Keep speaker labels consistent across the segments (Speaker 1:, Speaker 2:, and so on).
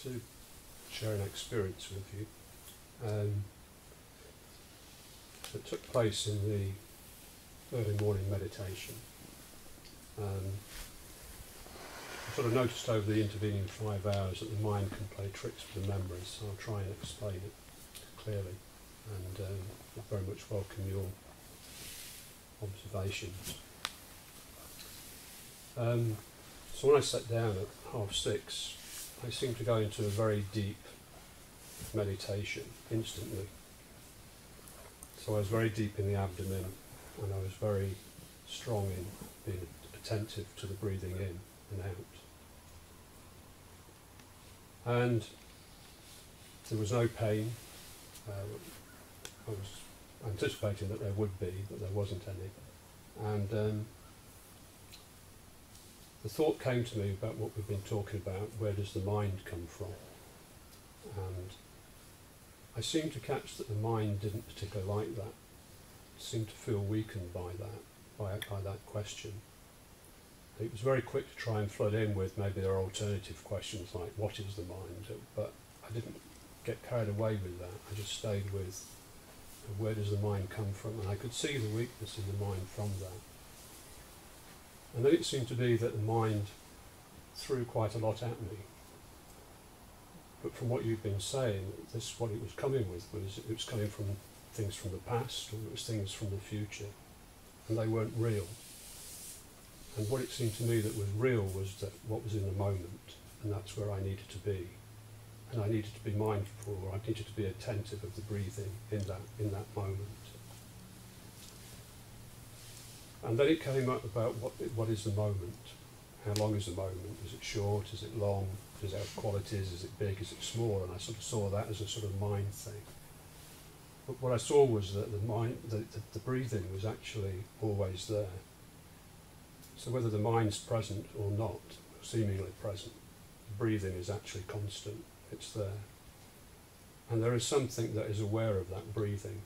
Speaker 1: to share an experience with you. It took place in the early morning meditation. I sort of noticed over the intervening 5 hours that the mind can play tricks with the memories, so I'll try and explain it clearly, and I very much welcome your observations. So when I sat down at 6:30, I seemed to go into a very deep meditation instantly. So I was very deep in the abdomen, and I was very strong in being attentive to the breathing in and out. And there was no pain. I was anticipating that there would be, but there wasn't any. And the thought came to me about what we've been talking about, where does the mind come from? And I seemed to catch that the mind didn't particularly like that. It seemed to feel weakened by that question. It was very quick to try and flood in with maybe there are alternative questions like what is the mind, but I didn't get carried away with that. I just stayed with where does the mind come from, and I could see the weakness in the mind from that. And then it seemed to be that the mind threw quite a lot at me. But from what you've been saying, what it was coming with was it was coming from things from the past, or it was things from the future, and they weren't real. And what it seemed to me that was real was that what was in the moment, and that's where I needed to be. And I needed to be mindful, or I needed to be attentive of the breathing in that moment. And then it came up about what is the moment? How long is the moment? Is it short? Is it long? Does it have qualities? Is it big? Is it small? And I sort of saw that as a sort of mind thing. But what I saw was that the breathing was actually always there. So whether the mind's present or not, seemingly present, the breathing is actually constant. It's there. And there is something that is aware of that breathing.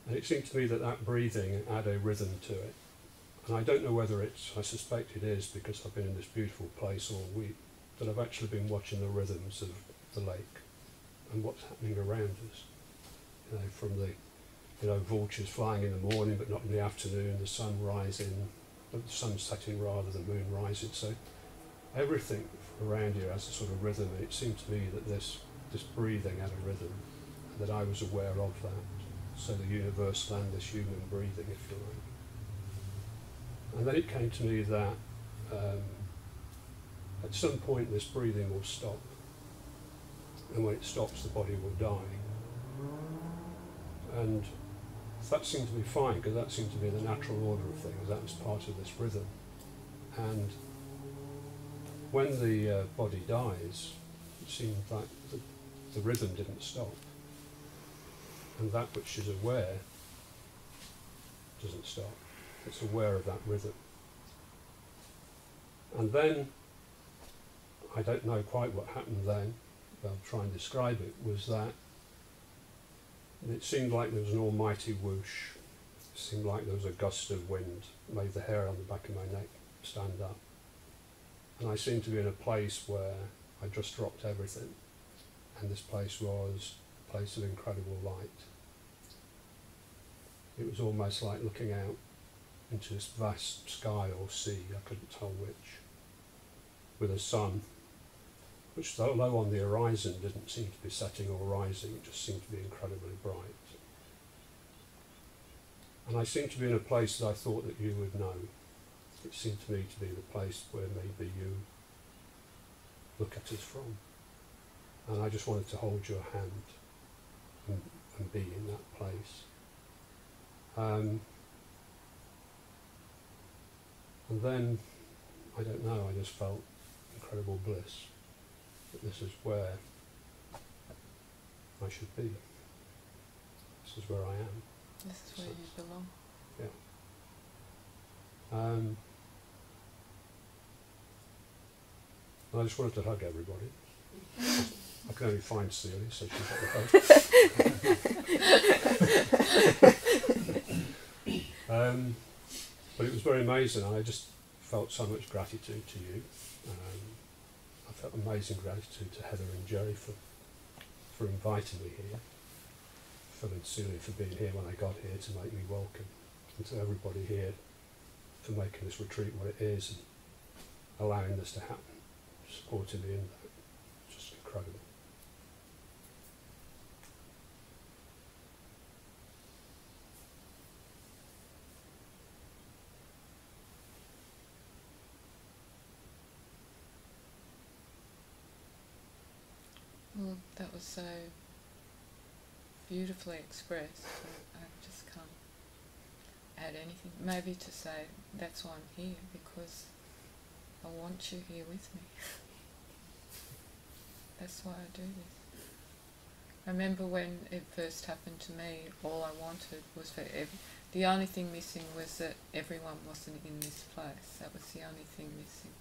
Speaker 1: And it seemed to me that that breathing had a rhythm to it. And I don't know whether I suspect it is because I've been in this beautiful place all week, that I've actually been watching the rhythms of the lake and what's happening around us. You know, from the vultures flying in the morning but not in the afternoon, the sun rising, the sun setting rather, the moon rising. So everything around here has a sort of rhythm, and it seemed to me that this breathing had a rhythm, and that I was aware of that. So the universal and this human breathing, if you like. And then it came to me that at some point this breathing will stop. And when it stops, the body will die. And that seemed to be fine, because that seemed to be the natural order of things. That was part of this rhythm. And when the body dies, it seemed like the rhythm didn't stop. And that which is aware doesn't stop. It's aware of that rhythm. And then, I don't know quite what happened then, but I'll try and describe it, was that it seemed like there was an almighty whoosh. It seemed like there was a gust of wind, made the hair on the back of my neck stand up. And I seemed to be in a place where I just dropped everything. And this place was a place of incredible light. It was almost like looking out into this vast sky or sea, I couldn't tell which, with a sun, which though low on the horizon didn't seem to be setting or rising, it just seemed to be incredibly bright. And I seemed to be in a place that I thought that you would know. It seemed to me to be the place where maybe you look at us from. And I just wanted to hold your hand and be in that place. And then, I don't know, I just felt incredible bliss, that this is where I should be. This is where I am.
Speaker 2: This is where you belong.
Speaker 1: Yeah. I just wanted to hug everybody. I can only find Celia, so she got the hug. But it was very amazing. I just felt so much gratitude to you. I felt amazing gratitude to Heather and Jerry for inviting me here, Phil and Celia for being here when I got here to make me welcome, and to everybody here for making this retreat what it is and allowing this to happen, supporting me in that. Just incredible.
Speaker 2: Well, that was so beautifully expressed. I just can't add anything. Maybe to say that's why I'm here, because I want you here with me. That's why I do this. I remember when it first happened to me, all I wanted was for the only thing missing was that everyone wasn't in this place. That was the only thing missing.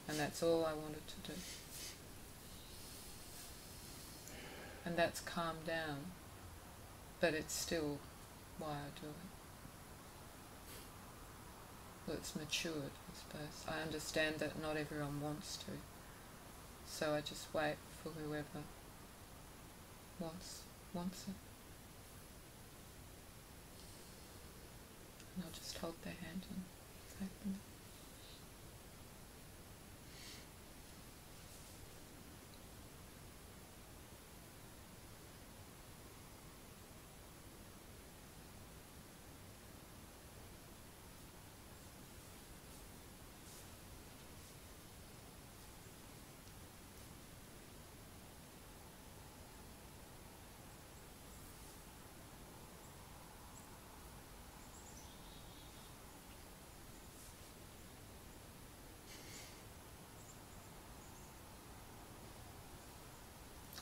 Speaker 2: And that's all I wanted to do. And that's calmed down, but it's still why I do it. Well, it's matured, I suppose. I understand that not everyone wants to, so I just wait for whoever wants it. And I'll just hold their hand and take them.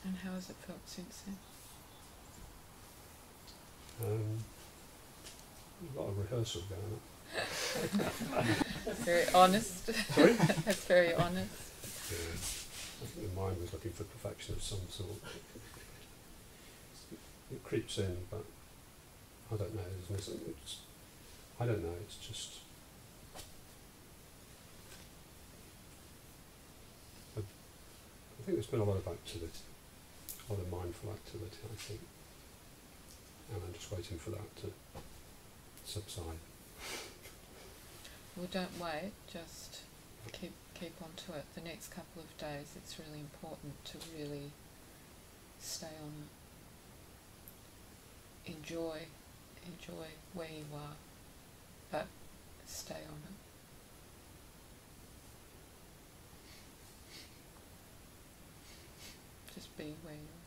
Speaker 2: And how has it felt since then?
Speaker 1: A lot of rehearsal going on.
Speaker 2: Very honest.
Speaker 1: Sorry?
Speaker 2: That's very honest.
Speaker 1: Yeah. I think the mind was looking for perfection of some sort. It creeps in, but I don't know. I don't know. It's just. I think there's been a lot of activity, a lot of mindful activity, I think, and I'm just waiting for that to subside.
Speaker 2: Well, don't wait, just keep on to it. The next couple of days it's really important to really stay on it. Enjoy where you are, but stay on it. Just be where you are.